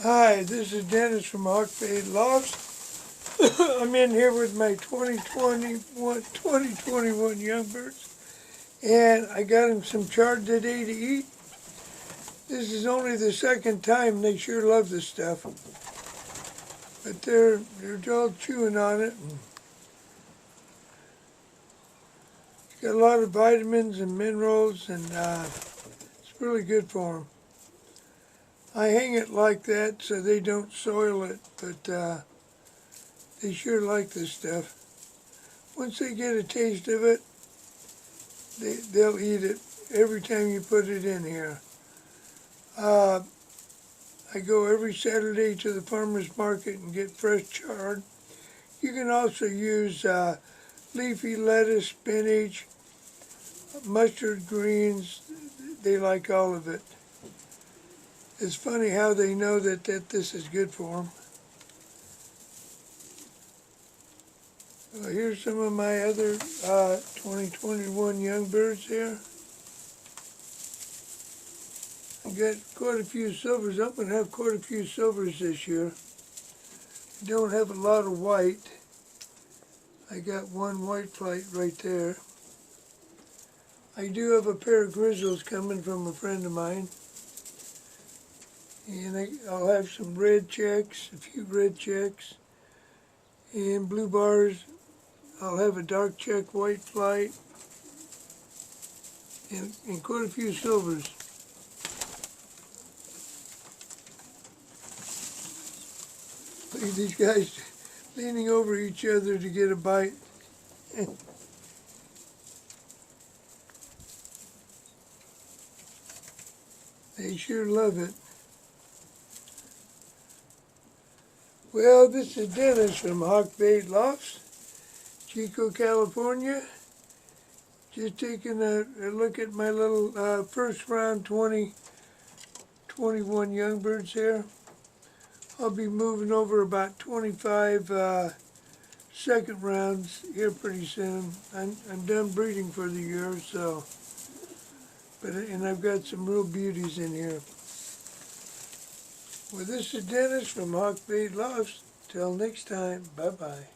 Hi, this is Dennis from Hawkbait Lofts. I'm in here with my 2021 Youngbirds, and I got them some chard today to eat. This is only the second time. They sure love this stuff, but they're all chewing on it. It's got a lot of vitamins and minerals, and it's really good for them. I hang it like that so they don't soil it, but they sure like this stuff. Once they get a taste of it, they'll eat it every time you put it in here. I go every Saturday to the farmer's market and get fresh chard. You can also use leafy lettuce, spinach, mustard greens. They like all of it. It's funny how they know that this is good for them. Well, here's some of my other 2021 young birds here. I got quite a few silvers. I'm going to have quite a few silvers this year. I don't have a lot of white. I got one white flight right there. I do have a pair of grizzles coming from a friend of mine. And I'll have some red checks, a few red checks. And blue bars, I'll have a dark check white flight. And quite a few silvers. Look at these guys leaning over each other to get a bite. They sure love it. Well, this is Dennis from Hawkbait Lofts, Chico, California. Just taking a look at my little first round 2021 young birds here. I'll be moving over about 25 second rounds here pretty soon. I'm done breeding for the year, so. And I've got some real beauties in here. Well, this is Dennis from Hawkbait Lofts. Till next time, bye-bye.